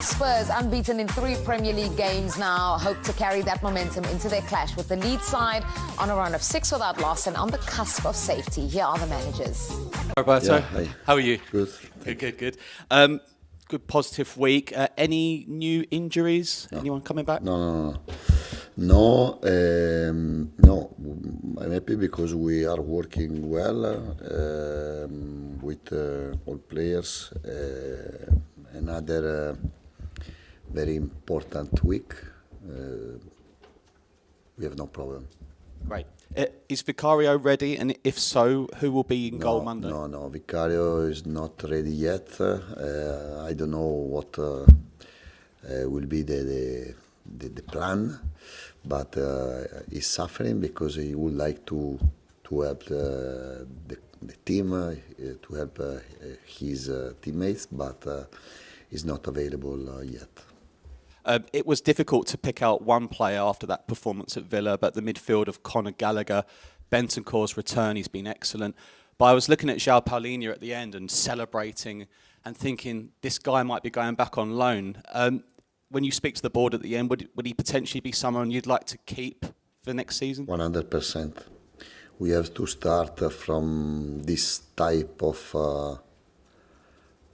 Spurs, unbeaten in 3 Premier League games now, hope to carry that momentum into their clash with the Leeds side on a run of 6 without loss and on the cusp of safety. Here are the managers. Roberto, Yeah, hi. how are you? Good. Good. Good positive week. Any new injuries? No. Anyone coming back? No. I'm happy because we are working well with all players. Another very important week. We have no problem. Great. Is Vicario ready? And if so, who will be in goal Monday? No. Vicario is not ready yet. I don't know what will be the plan, but he's suffering because he would like to help the team, to help his teammates, but is not available yet. It was difficult to pick out one player after that performance at Villa, but the midfield of Conor Gallagher, Bentancur's return, he's been excellent. But I was looking at João Paulinho at the end and celebrating and thinking this guy might be going back on loan. When you speak to the board at the end, would he potentially be someone you'd like to keep for next season? 100%. We have to start from this type of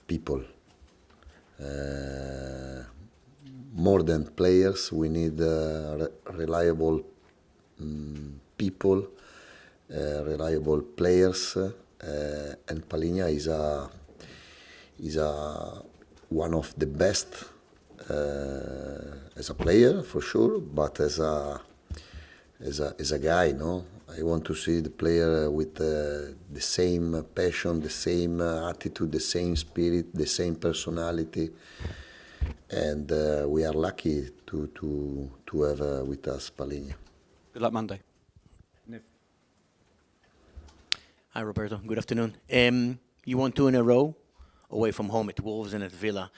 people. More than players, we need reliable people, reliable players, and Paulinho is one of the best as a player for sure, but as a guy, no. I want to see the player with the same passion, the same attitude, the same spirit, the same personality. And we are lucky to have with us Paulinho. Good luck Monday. Hi Roberto, good afternoon. You won 2 in a row away from home at Wolves and at Villa.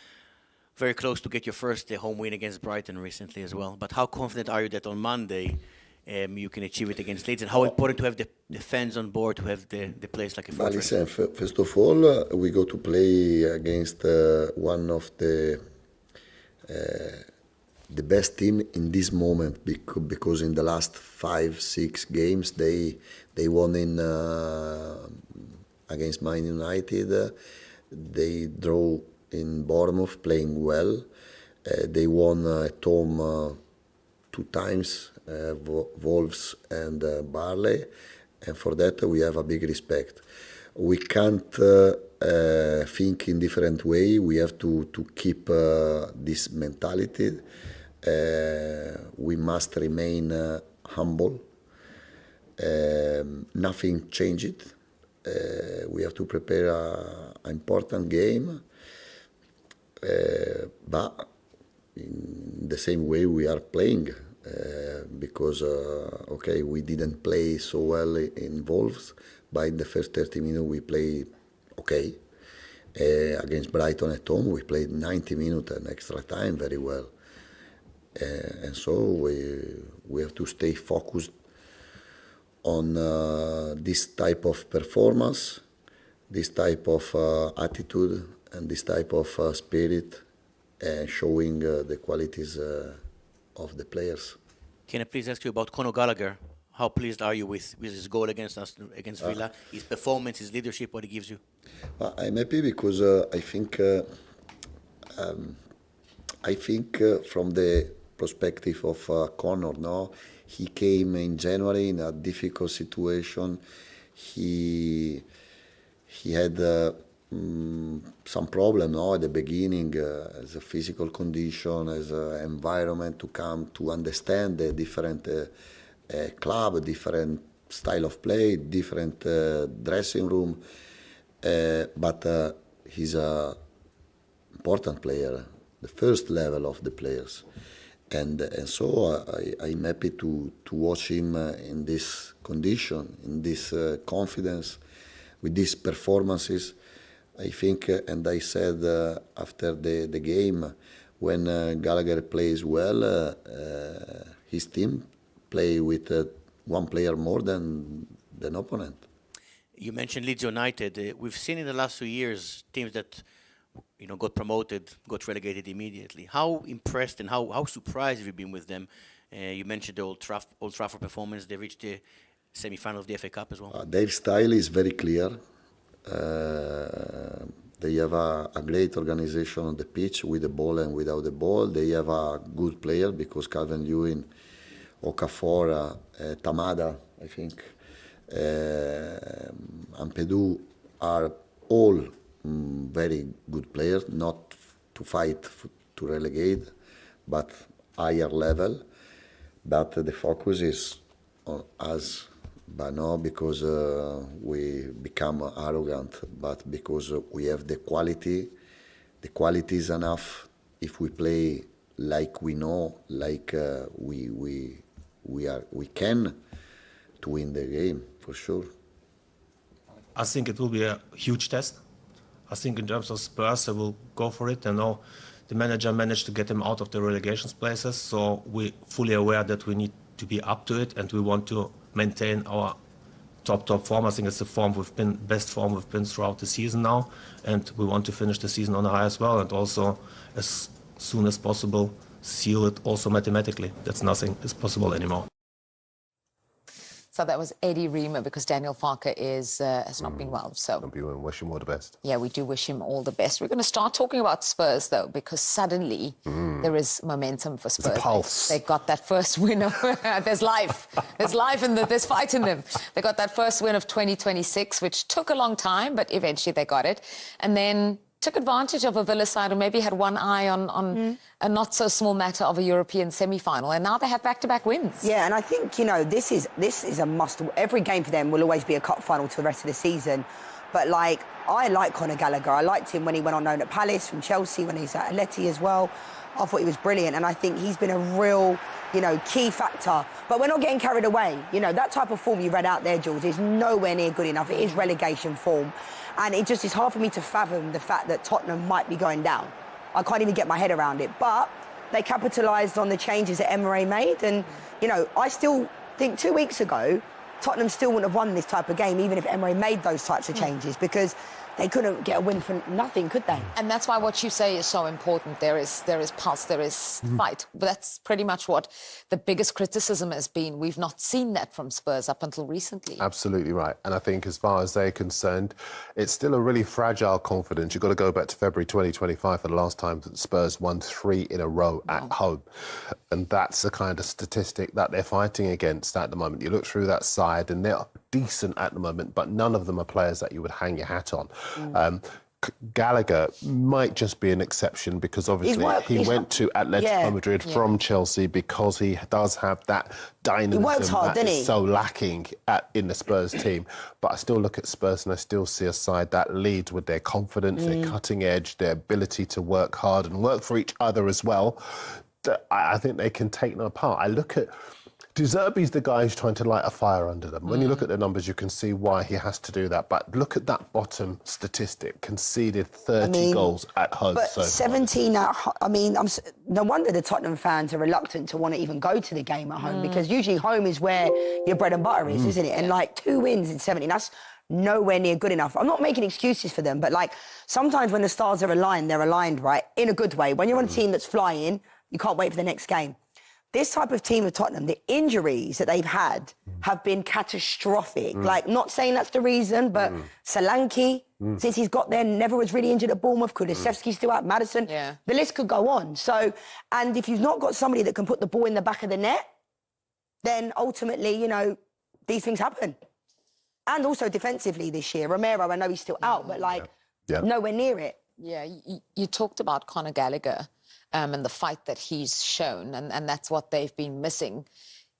Very close to get your first home win against Brighton recently as well. But how confident are you that on Monday you can achieve it against Leeds? And how important to have the fans on board, to have the place like a fortress? Listen, first of all, we go to play against one of the best team in this moment, because in the last 5-6 games they won in against Man United, they draw in Bournemouth playing well, they won at home 2 times, Wolves and Barley, and for that we have a big respect. We can't think in different way. We have to keep this mentality. We must remain humble. Nothing changed. We have to prepare an important game, but in the same way we are playing. Because we didn't play so well in Wolves. By the first 30 minutes we played okay. Against Brighton at home we played 90 minutes and extra time very well. And so we have to stay focused on this type of performance, this type of attitude, and this type of spirit, showing the qualities of the players. Can I please ask you about Conor Gallagher? How pleased are you with his goal against Villa, his performance, his leadership, what he gives you? I'm happy because I think from the perspective of Conor, no, he came in January in a difficult situation. He had some problem, no, at the beginning, as a physical condition, as an environment to come to understand the different club, different style of play, different dressing room. But he's an important player, the first level of the players. And so I'm happy to watch him in this condition, in this confidence, with these performances. I think, and I said after the game, when Gallagher plays well, his team play with one player more than opponent. You mentioned Leeds United. We've seen in the last few years teams that got promoted, got relegated immediately. How impressed and how surprised have you been with them? You mentioned the Old Trafford performance. They reached the semi-final of the FA Cup as well. Their style is very clear. They have a great organization on the pitch with the ball and without the ball. They have a good player because Calvert-Lewin, Okafor, Tamada, I think, Ampadu are all very good players, not to fight to relegate, but higher level. But the focus is on us, but not because we become arrogant, but because we have the quality. The quality is enough if we play like we know, like we can to win the game for sure. I think it will be a huge test. I think in terms of Spurs, they will go for it. I know the manager managed to get them out of the relegation places, so we're fully aware that we need to be up to it, and we want to maintain our top form. I think it's the best form we've been throughout the season now, and we want to finish the season on a high as well, and also as soon as possible seal it also mathematically. That's nothing is possible anymore. So that was Eddie Reamer, because Daniel Farke has not been well. So we wish him all the best. Yeah, we do wish him all the best. We're going to start talking about Spurs, though, because suddenly there is momentum for Spurs. There's a pulse. They got that first win of... there's life. There's life and there's fight in them. They got that first win of 2026, which took a long time, but eventually they got it. And then took advantage of a Villa side who maybe had one eye on a not-so-small matter of a European semi-final, and now they have back-to-back wins. Yeah, and I think, this is a must. Every game for them will always be a cup final to the rest of the season. But, I like Conor Gallagher. I liked him when he went on loan at Palace from Chelsea, when he's at Atleti as well. I thought he was brilliant, and I think he's been a real, key factor. But we're not getting carried away. That type of form you read out there, Jules, is nowhere near good enough. It is relegation form. And it just is hard for me to fathom the fact that Tottenham might be going down. I can't even get my head around it. But they capitalised on the changes that Emery made. And, I still think 2 weeks ago, Tottenham still wouldn't have won this type of game, even if Emery made those types of changes, because they couldn't get a win for nothing, could they? And that's why what you say is so important. There is pulse, there is fight. But that's pretty much what the biggest criticism has been. We've not seen that from Spurs up until recently. Absolutely right. And I think as far as they're concerned, it's still a really fragile confidence. You've got to go back to February 2025 for the last time that Spurs won 3 in a row at home. And that's the kind of statistic that they're fighting against at the moment. You look through that side and they're decent at the moment, but none of them are players that you would hang your hat on. Gallagher might just be an exception because obviously he went to Atletico Madrid from Chelsea because he does have that dynamism that is so lacking in the Spurs team. But I still look at Spurs and I still see a side that leads with their confidence, their cutting edge, their ability to work hard and work for each other as well. I think they can take them apart. I look at Zerbi's the guy who's trying to light a fire under them. When you look at the numbers, you can see why he has to do that. But look at that bottom statistic. Conceded 30 goals at home but so 17 at home. No wonder the Tottenham fans are reluctant to want to even go to the game at home, because usually home is where your bread and butter is, isn't it? And 2 wins in 17, that's nowhere near good enough. I'm not making excuses for them, but sometimes when the stars are aligned, they're aligned, right? In a good way. When you're on a team that's flying, you can't wait for the next game. This type of team of Tottenham, the injuries that they've had have been catastrophic. Not saying that's the reason, but Solanke, since he's got there, never was really injured at Bournemouth. Kulusevski's still out, Maddison. The list could go on. So, and if you've not got somebody that can put the ball in the back of the net, then ultimately, these things happen. And also defensively this year, Romero, I know he's still out, but nowhere near it. Yeah, you talked about Conor Gallagher. And the fight that he's shown, and that's what they've been missing.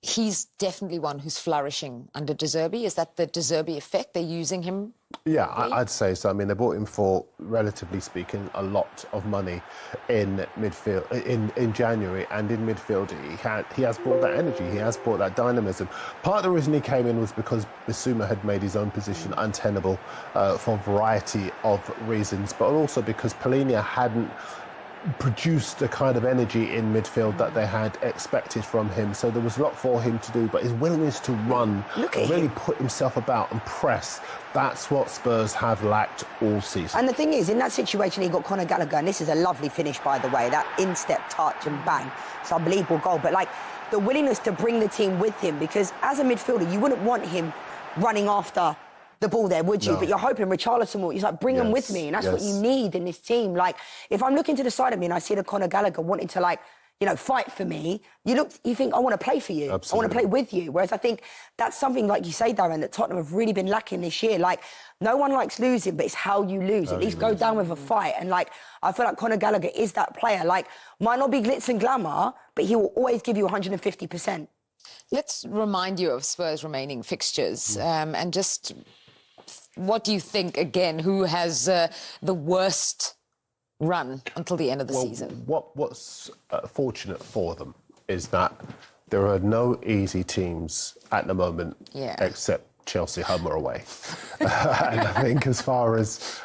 He's definitely one who's flourishing under Zerbi. Is that the Zerbi effect? They're using him? Yeah, I'd say so. I mean, they bought him for, relatively speaking, a lot of money in midfield in January, and in midfield he has brought that energy, he has brought that dynamism. Part of the reason he came in was because Bissouma had made his own position untenable for a variety of reasons, but also because Palhinha hadn't produce the kind of energy in midfield that they had expected from him. So there was a lot for him to do, but his willingness to run, really put himself about and press, that's what Spurs have lacked all season. And the thing is, in that situation, he got Conor Gallagher, and this is a lovely finish, by the way, that instep touch and bang. It's an unbelievable goal. But, like, the willingness to bring the team with him, because as a midfielder, you wouldn't want him running after the ball there, would you? No. But you're hoping Richarlison will, he's like, bring them with me. And that's what you need in this team. Like, if I'm looking to the side of me and I see the Conor Gallagher wanting to, like, you know, fight for me, you think, I want to play for you. Absolutely. I want to play with you. Whereas I think that's something, like you say, Darren, that Tottenham have really been lacking this year. Like, no one likes losing, but it's how you lose. At least go down with a fight. And, like, I feel like Conor Gallagher is that player. Like, might not be glitz and glamour, but he will always give you 150%. Let's remind you of Spurs' remaining fixtures and just... What do you think, again, who has the worst run until the end of the season? What's fortunate for them is that there are no easy teams at the moment except Chelsea, home or away. And I think as far as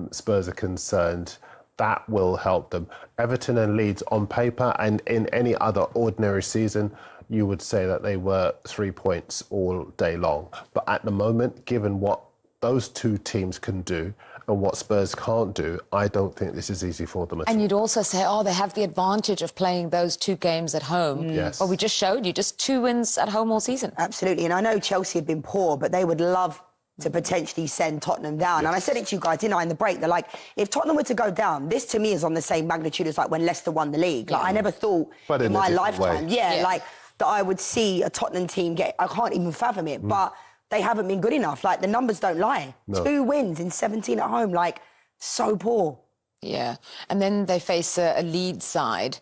Spurs are concerned, that will help them. Everton and Leeds on paper and in any other ordinary season, you would say that they were 3 points all day long. But at the moment, given what those two teams can do and what Spurs can't do, I don't think this is easy for them at all. And you'd also say, oh, they have the advantage of playing those 2 games at home. Yes. Well, we just showed you just 2 wins at home all season. Absolutely. And I know Chelsea have been poor, but they would love to potentially send Tottenham down. And I said it to you guys, didn't I, in the break? They're like, if Tottenham were to go down, this to me is on the same magnitude as like when Leicester won the league. Like, I never thought in my lifetime, like, that I would see a Tottenham team get, I can't even fathom it, but they haven't been good enough. Like, the numbers don't lie. No. 2 wins in 17 at home, like, so poor. Yeah, and then they face a Leeds side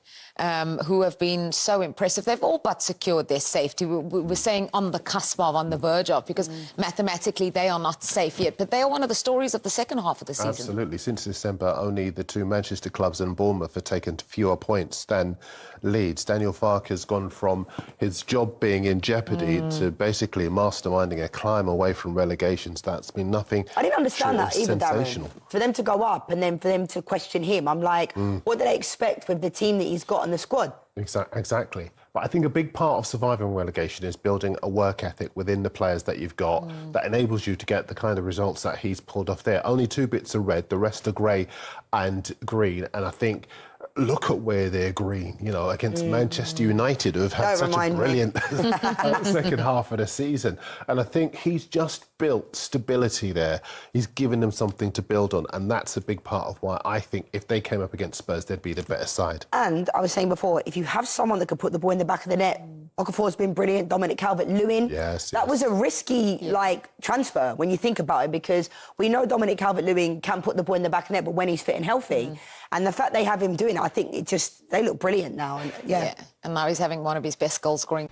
who have been so impressive. They've all but secured their safety. We were saying on the cusp of, on the verge of, because mathematically they are not safe yet. But they are one of the stories of the second half of the season. Absolutely. Since December, only the 2 Manchester clubs and Bournemouth have taken fewer points than Leeds. Daniel Farke has gone from his job being in jeopardy to basically masterminding a climb away from relegations. That's been nothing. I didn't understand that either, Darren. For them to go up and then for them to question him, I'm like, what do they expect with the team that he's got on the squad? Exactly. But I think a big part of surviving relegation is building a work ethic within the players that you've got that enables you to get the kind of results that he's pulled off there. Only 2 bits are red, the rest are grey and green. And I think, look at where they're green, you know, against Manchester United, who have had such a brilliant second half of the season. And I think he's just built stability there. He's given them something to build on, and that's a big part of why I think if they came up against Spurs, they'd be the better side. And I was saying before, if you have someone that could put the ball in the back of the net, Okafor's been brilliant, Dominic Calvert-Lewin. That was a risky, like, transfer when you think about it, because we know Dominic Calvert-Lewin can put the ball in the back of the net, but when he's fit and healthy, and the fact they have him doing it, I think they look brilliant now. And, and now he's having one of his best goal scoring.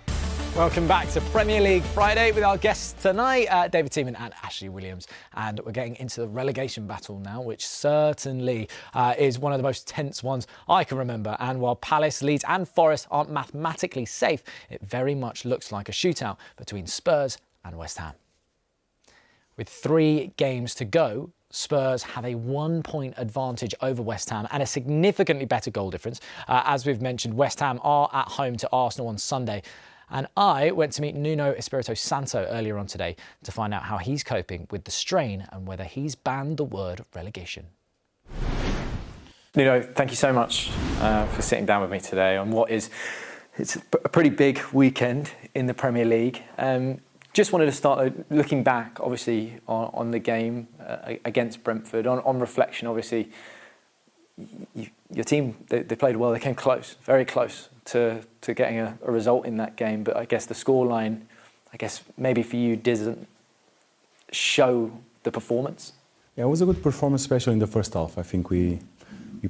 Welcome back to Premier League Friday with our guests tonight, David Seaman and Ashley Williams. And we're getting into the relegation battle now, which certainly is one of the most tense ones I can remember. And while Palace, Leeds and Forest aren't mathematically safe, it very much looks like a shootout between Spurs and West Ham. With 3 games to go, Spurs have a 1-point advantage over West Ham and a significantly better goal difference. As we've mentioned, West Ham are at home to Arsenal on Sunday. And I went to meet Nuno Espirito Santo earlier on today to find out how he's coping with the strain and whether he's banned the word relegation. Nuno, thank you so much for sitting down with me today on it's a pretty big weekend in the Premier League. Just wanted to start looking back, obviously, on the game against Brentford. On reflection, obviously, your team, they played well. They came close, very close to getting a result in that game. But I guess the scoreline, maybe for you, doesn't show the performance. Yeah, it was a good performance, especially in the first half. I think we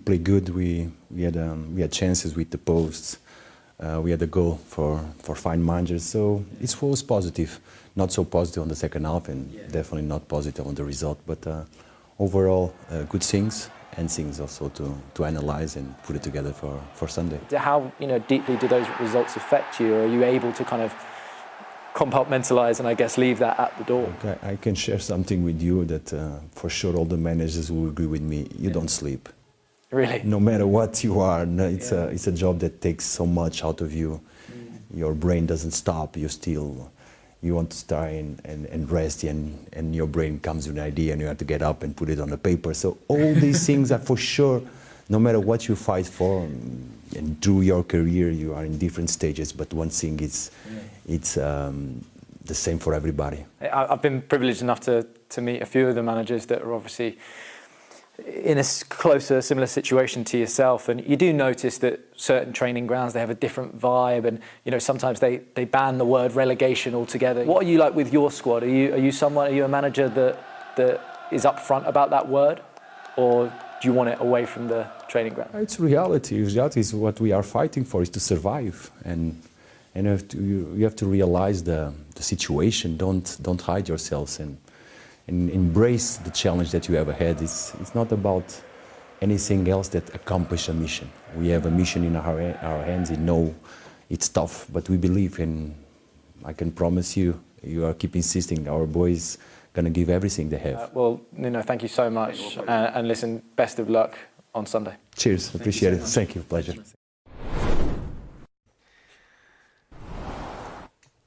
played good. We had chances with the posts. We had a goal for fine managers, so it was positive. Not so positive on the second half, and definitely not positive on the result. But overall, good things, and things also to analyze and put it together for Sunday. How deeply do those results affect you? Or are you able to kind of compartmentalise and I guess leave that at the door? Okay, I can share something with you that for sure all the managers will agree with me. You don't sleep. Really? No matter what you are, no, it's a job that takes so much out of you. Your brain doesn't stop. You want to start and rest, and your brain comes with an idea, and you have to get up and put it on the paper. So all these things are for sure. No matter what you fight for, and through your career, you are in different stages. But one thing is, it's the same for everybody. I've been privileged enough to meet a few of the managers that are obviously in a closer, similar situation to yourself, and you do notice that certain training grounds, they have a different vibe, and sometimes they ban the word relegation altogether. What are you like with your squad? Are you a manager that is upfront about that word, or do you want it away from the training ground? It's reality. Reality is what we are fighting for, is to survive, and you have to realize the situation. Don't hide yourselves, and embrace the challenge that you have ahead. It's not about anything else that accomplish a mission. We have a mission in our hands. We know it's tough, but we believe, and I can promise you, you keep insisting, our boys gonna give everything they have. Well, Nuno, thank you so much, and listen, best of luck on Sunday. Cheers, appreciate it. Thank you, pleasure.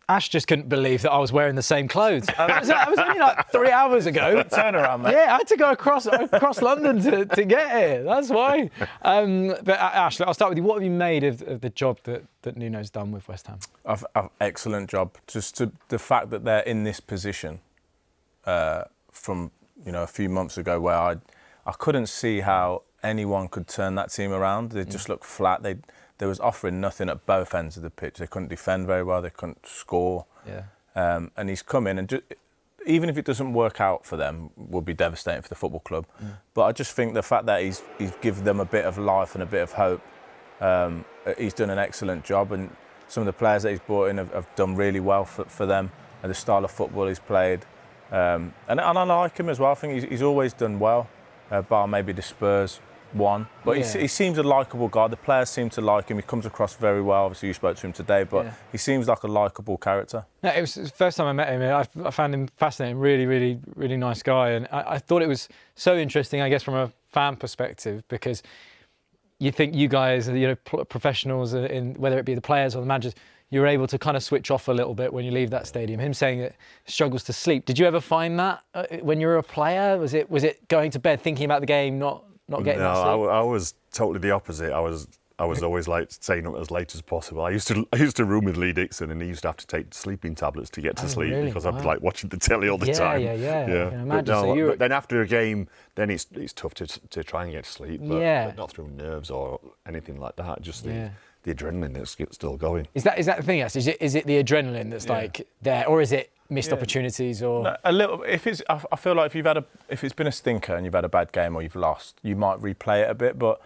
Ash just couldn't believe that I was wearing the same clothes. That was only like 3 hours ago. Turn around, mate. Yeah, I had to go across London to get here. That's why. But Ash, I'll start with you. What have you made of the job that Nuno's done with West Ham? Excellent job. Just the fact that they're in this position from a few months ago, where I couldn't see how anyone could turn that team around. They just looked flat. They was offering nothing at both ends of the pitch. They couldn't defend very well. They couldn't score. Yeah. And he's come in, and even if it doesn't work out for them, will be devastating for the football club. But I just think the fact that he's given them a bit of life and a bit of hope, he's done an excellent job. And some of the players that he's brought in have done really well for them, and the style of football he's played. And I like him as well. I think he's always done well, bar maybe the Spurs one, but he seems a likeable guy. The players seem to like him. He comes across very well. Obviously, you spoke to him today, but he seems like a likeable character. No, it was the first time I met him. I found him fascinating. Really, really, really nice guy, and I thought it was so interesting, I guess, from a fan perspective, because you think you guys, professionals, in whether it be the players or the managers, you're able to kind of switch off a little bit when you leave that stadium. Him saying that he struggles to sleep. Did you ever find that when you were a player? Was it going to bed thinking about the game, not getting that sleep? No, I was totally the opposite. I was always like staying up as late as possible. I used to room with Lee Dixon, and he used to have to take sleeping tablets to get to sleep, really? because I'd be like watching the telly all the time. Yeah. But then after a game, then it's tough to try and get to sleep, but not through nerves or anything like that. Just the adrenaline that's still going. Is that the thing? Yes. Is it the adrenaline that's like there, or is it missed opportunities, or no, a little? I feel like if it's been a stinker and you've had a bad game or you've lost, you might replay it a bit. But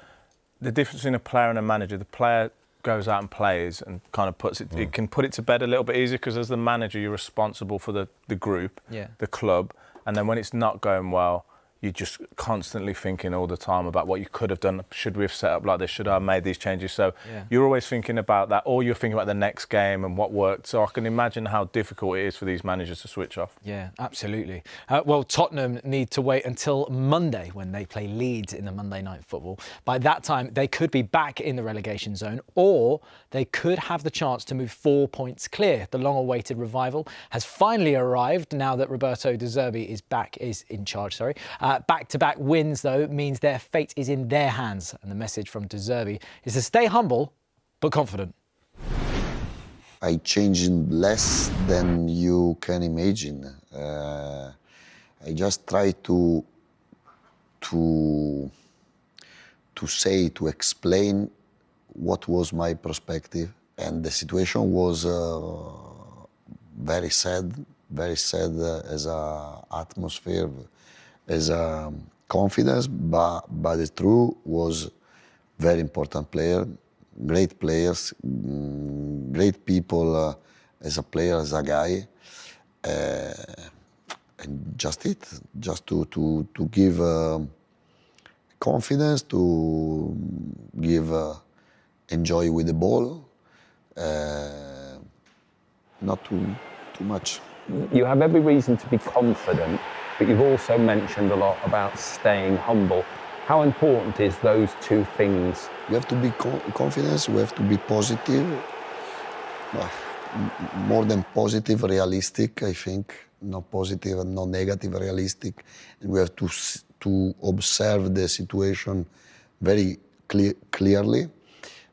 the difference between a player and a manager, the player goes out and plays and kind of puts it. It can put it to bed a little bit easier, because as the manager, you're responsible for the group, the club, and then when it's not going well, you're just constantly thinking all the time about what you could have done. Should we have set up like this? Should I have made these changes? So you're always thinking about that, or you're thinking about the next game and what worked. So I can imagine how difficult it is for these managers to switch off. Yeah, absolutely. Well, Tottenham need to wait until Monday when they play Leeds in the Monday Night Football. By that time, they could be back in the relegation zone, or they could have the chance to move 4 points clear. The long-awaited revival has finally arrived now that Roberto De Zerbi is in charge. Back-to-back wins, though, means their fate is in their hands. And the message from De Zerbi is to stay humble, but confident. I changed less than you can imagine. I just try to explain what was my perspective. And the situation was very sad as a atmosphere, as a confidence, but the truth was very important player, great players, great people as a player, as a guy, and just to give confidence, to give enjoy with the ball, not too much. You have every reason to be confident, but you've also mentioned a lot about staying humble. How important is those two things? We have to be confident, we have to be positive. More than positive, realistic, I think. Not positive and not negative, realistic. And we have to observe the situation very clearly.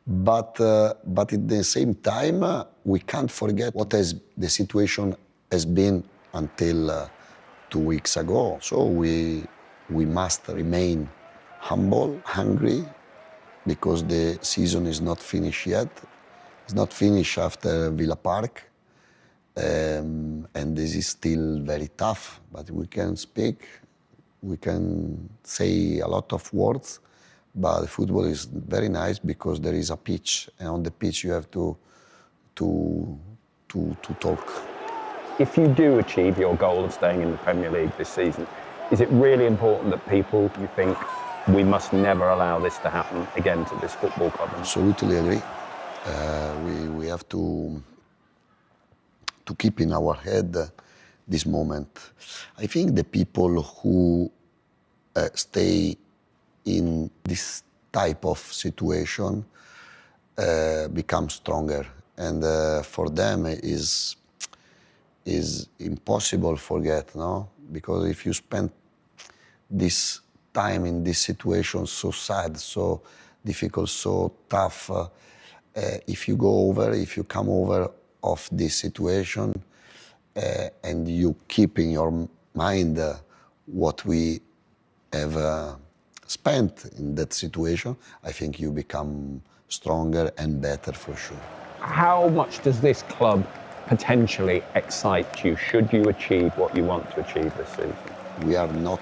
But at the same time, we can't forget what the situation has been until 2 weeks ago. So we must remain humble, hungry, because the season is not finished yet. It's not finished after Villa Park, and this is still very tough. But we can speak, we can say a lot of words, but football is very nice because there is a pitch, and on the pitch you have to talk. If you do achieve your goal of staying in the Premier League this season, is it really important that people, you think, we must never allow this to happen again to this football club? Absolutely agree. We have to keep in our head this moment. I think the people who stay in this type of situation become stronger, and for them is impossible to forget, no? Because if you spend this time in this situation so sad, so difficult, so tough, if you come over of this situation and you keep in your mind what we have spent in that situation, I think you become stronger and better for sure. How much does this club potentially excite you should you achieve what you want to achieve this season? We are not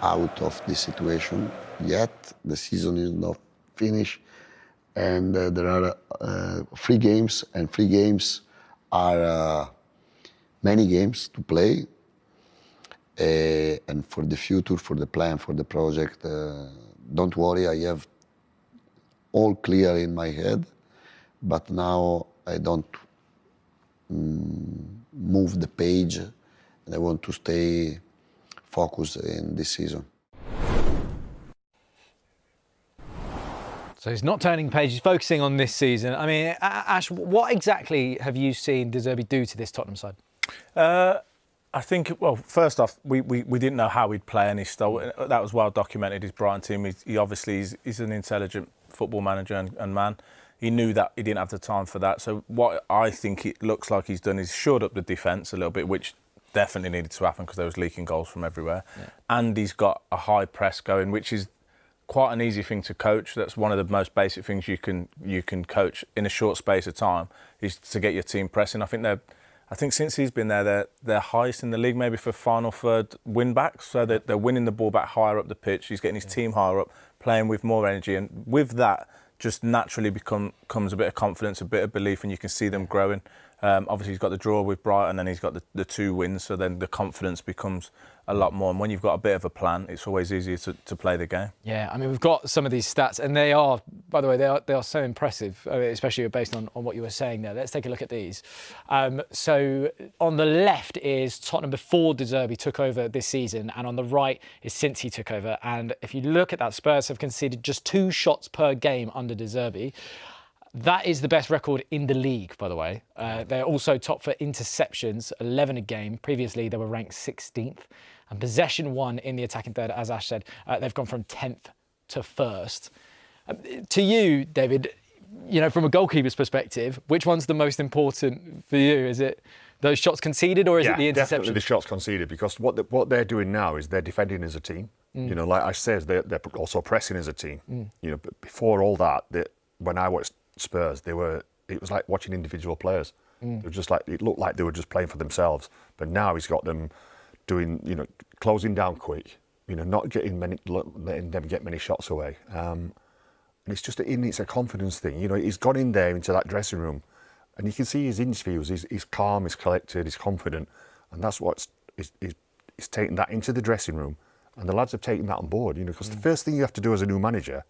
out of this situation yet. The season is not finished, and there are 3 games, and 3 games are many games to play. And for the future, for the plan, for the project, don't worry, I have all clear in my head, but now I don't move the page, and I want to stay focused in this season. So he's not turning page, he's focusing on this season. I mean, Ash, what exactly have you seen De Zerbi do to this Tottenham side? I think, well, first off, we didn't know how he'd play, and he stole. That was well documented, his Brighton team. He obviously he's an intelligent football manager and man. He knew that he didn't have the time for that. So what I think it looks like he's done is shored up the defence a little bit, which definitely needed to happen because there was leaking goals from everywhere. Yeah. And he's got a high press going, which is quite an easy thing to coach. That's one of the most basic things you can coach in a short space of time, is to get your team pressing. I think since he's been there, they're highest in the league, maybe for final third win backs. So they're winning the ball back higher up the pitch. He's getting his team higher up, playing with more energy, and with that just naturally comes a bit of confidence, a bit of belief, and you can see them growing. Obviously, he's got the draw with Brighton, and he's got the 2 wins, so then the confidence becomes a lot more. And when you've got a bit of a plan, it's always easier to play the game. Yeah, I mean, we've got some of these stats, and they are, by the way, they are so impressive, especially based on what you were saying there. Let's take a look at these. So on the left is Tottenham before De Zerbi took over this season, and on the right is since he took over. And if you look at that, Spurs have conceded just 2 shots per game under De Zerbi. That is the best record in the league, by the way. They're also top for interceptions, 11 a game. Previously, they were ranked 16th. And possession won in the attacking third, as Ash said, they've gone from 10th to 1st. To you, David, you know, from a goalkeeper's perspective, which one's the most important for you? Is it those shots conceded, or is it the interception? Definitely the shots conceded, because what they're doing now is they're defending as a team. You know, like Ash says, they're also pressing as a team. You know, but before all that, when I watched Spurs, it was like watching individual players. They were just like, it looked like they were just playing for themselves. But now he's got them doing, you know, closing down quick, you know, not letting them get many shots away. And it's a confidence thing. You know, he's gone in there into that dressing room, and you can see his interviews. He's calm, he's collected, he's confident, and that's what's he's taken that into the dressing room, and the lads have taken that on board. You know, because the first thing you have to do as a new manager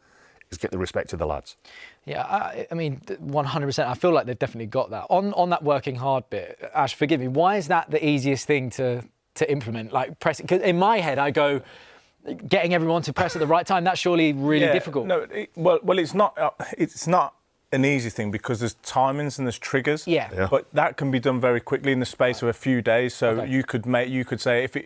is get the respect of the lads. Yeah, I mean, 100%. I feel like they've definitely got that. On that working hard bit, Ash, forgive me, why is that the easiest thing to implement? Like pressing? Because in my head, I go, getting everyone to press at the right time, that's surely really difficult. No, well, it's not an easy thing because there's timings and there's triggers. Yeah. But that can be done very quickly in the space of a few days. So you could say if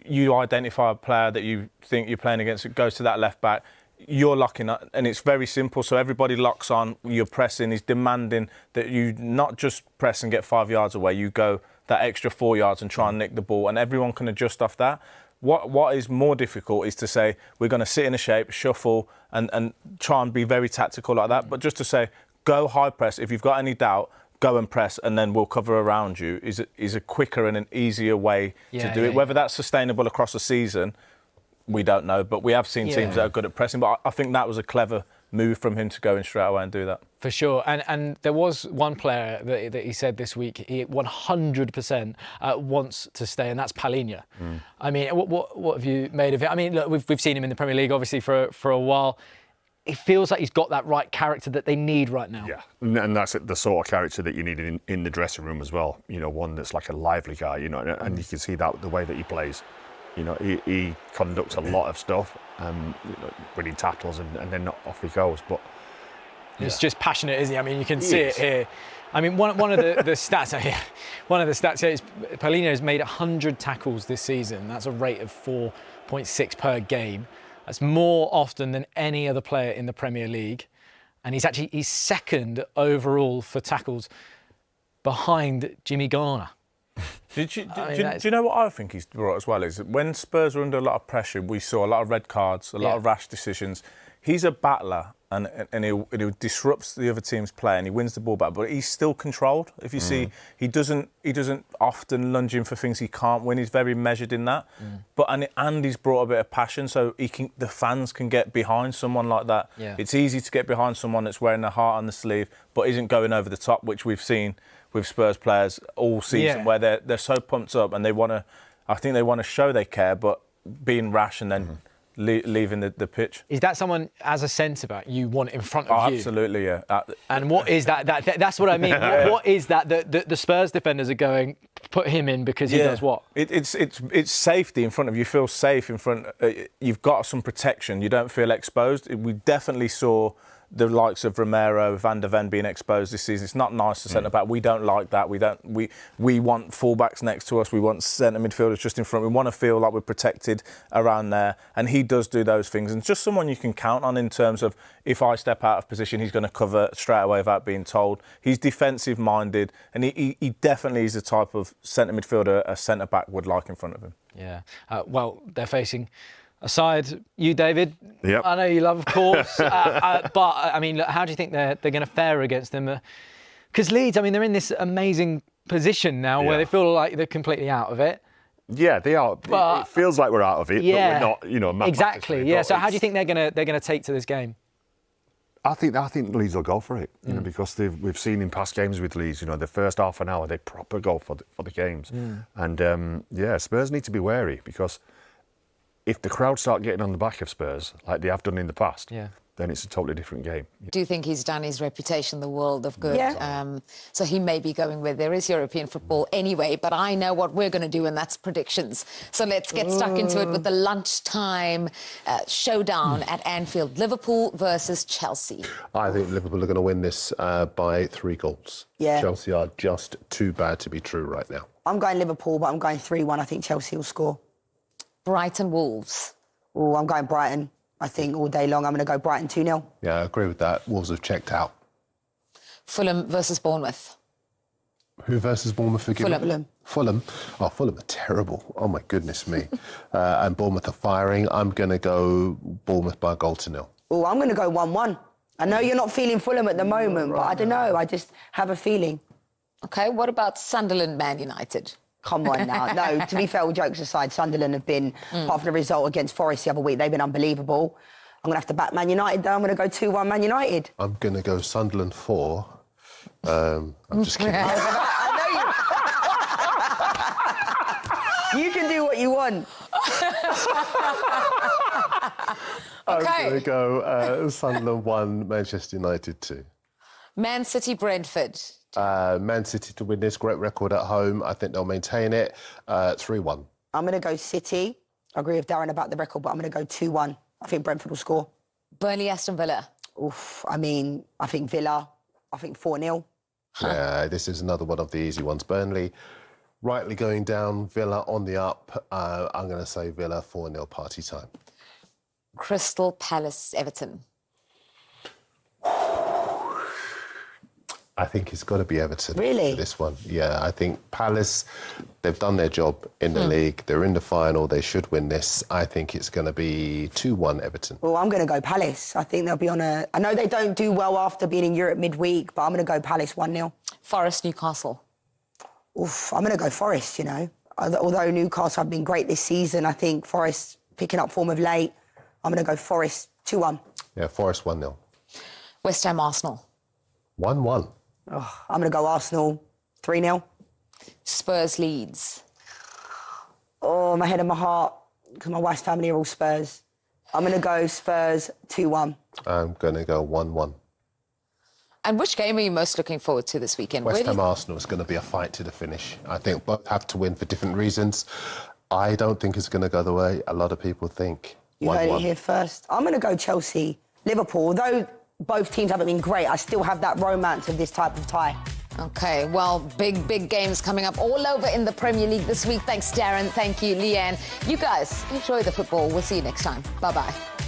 you identify a player that you think you're playing against, it goes to that left back. You're locking up, and it's very simple. So everybody locks on. You're pressing. He's demanding that you not just press and get 5 yards away. You go that extra 4 yards and try and nick the ball, and everyone can adjust off that. What is more difficult is to say we're going to sit in a shape, shuffle, and try and be very tactical like that. But just to say go high press. If you've got any doubt, go and press, and then we'll cover around you. Is a quicker and an easier way to do it. Whether that's sustainable across a season, we don't know, but we have seen teams that are good at pressing. But I think that was a clever move from him to go in straight away and do that. For sure. And there was one player that he said this week he 100% wants to stay, and that's Palhinha. I mean, what have you made of it? I mean, look, we've seen him in the Premier League, obviously, for a while. It feels like he's got that right character that they need right now. Yeah, and that's the sort of character that you need in the dressing room as well. You know, one that's like a lively guy, you know, and you can see that the way that he plays. You know, he conducts a lot of stuff, winning tackles, and then off he goes. But he's just passionate, isn't he? I mean, you can see it here. I mean, one of the stats here, is Palhinha has made 100 tackles this season. That's a rate of 4.6 per game. That's more often than any other player in the Premier League, and he's second overall for tackles, behind Jimmy Garner. Do you know what I think he's brought as well? Is that when Spurs were under a lot of pressure, we saw a lot of red cards, a lot of rash decisions. He's a battler, and he disrupts the other team's play, and he wins the ball back. But he's still controlled. If you see, he doesn't often lunge in for things he can't win. He's very measured in that. But and he's brought a bit of passion, so the fans can get behind someone like that. Yeah. It's easy to get behind someone that's wearing their heart on the sleeve, but isn't going over the top, which we've seen with Spurs players all season, where they're so pumped up and I think they want to show they care, but being rash and then leaving the pitch. Is that someone, as a centre-back, you want in front of you? Absolutely, yeah. And what is that? That's what I mean. What is that? The Spurs defenders are going, put him in because he does what? It's safety in front of you. You feel safe in front. You've got some protection. You don't feel exposed. We definitely saw the likes of Romero, Van der Ven being exposed this season. It's not nice to centre back. We don't like that. We want fullbacks next to us. We want centre midfielders just in front. We want to feel like we're protected around there. And he does do those things. And just someone you can count on in terms of if I step out of position, he's going to cover straight away without being told. He's defensive minded, and he definitely is the type of centre midfielder a centre back would like in front of him. Yeah. Well, they're facing. Aside you, David, yep. I know you love, of course, but I mean, look, how do you think they're going to fare against them? Because Leeds, I mean, they're in this amazing position now where they feel like they're completely out of it. Yeah, they are. But, it feels like we're out of it, but we're not. Exactly. Yeah. So how do you think they're going to take to this game? I think Leeds will go for it, you know, because we've seen in past games with Leeds, you know, the first half an hour they proper go for the games, and Spurs need to be wary because if the crowd start getting on the back of Spurs, like they have done in the past, then it's a totally different game. Do you think he's done his reputation the world of good? Yeah. So he may be going where there is European football anyway, but I know what we're going to do, and that's predictions. So let's get stuck into it with the lunchtime showdown at Anfield. Liverpool versus Chelsea. I think Liverpool are going to win this by 3 goals. Yeah. Chelsea are just too bad to be true right now. I'm going Liverpool, but I'm going 3-1. I think Chelsea will score. Brighton Wolves. Oh, I'm going Brighton. I think all day long I'm going to go Brighton 2-0. Yeah, I agree with that. Wolves have checked out. Fulham versus Bournemouth. Who versus Bournemouth? Fulham. Fulham. Oh, Fulham are terrible. Oh, my goodness me. And Bournemouth are firing. I'm going to go Bournemouth by a goal to 0. Oh, I'm going to go 1-1. I know you're not feeling Fulham at the moment, but I don't know. I just have a feeling. OK, what about Sunderland, Man United? Come on now. No, to be fair, all jokes aside, Sunderland have been, apart from the result against Forest the other week, they've been unbelievable. I'm going to have to back Man United, though. I'm going to go 2-1 Man United. I'm going to go Sunderland 4. I'm just kidding. I know you. You can do what you want. I'm going to go Sunderland 1, Manchester United 2. Man City, Brentford. Man City to win this, great record at home. I think they'll maintain it. 3-1. I'm going to go City. I agree with Darren about the record, but I'm going to go 2-1. I think Brentford will score. Burnley, Aston Villa. Oof, I mean, I think Villa, I think 4-0. Yeah, this is another one of the easy ones. Burnley rightly going down, Villa on the up. I'm going to say Villa 4-0 party time. Crystal Palace, Everton. I think it's got to be Everton. Really? For this one. Yeah, I think Palace, they've done their job in the league. They're in the final. They should win this. I think it's going to be 2-1 Everton. Well, I'm going to go Palace. I think they'll be on a... I know they don't do well after being in Europe midweek, but I'm going to go Palace 1-0. Forest, Newcastle. Oof, I'm going to go Forest, you know. Although Newcastle have been great this season, I think Forest picking up form of late. I'm going to go Forest 2-1. Yeah, Forest 1-0. West Ham, Arsenal. Oh, 1-1. I'm going to go Arsenal 3-0. Spurs, Leeds. Oh, my head and my heart, because my wife's family are all Spurs. I'm going to go Spurs 2-1. I'm going to go 1-1. And which game are you most looking forward to this weekend? West Ham Arsenal is going to be a fight to the finish. I think both have to win for different reasons. I don't think it's going to go the way a lot of people think. You heard it here first. I'm going to go Chelsea, Liverpool. Although both teams haven't been great, I still have that romance of this type of tie. Okay, well, big games coming up all over in the Premier League this week. Thanks, Darren. Thank you, Leanne. You guys, enjoy the football. We'll see you next time. Bye-bye.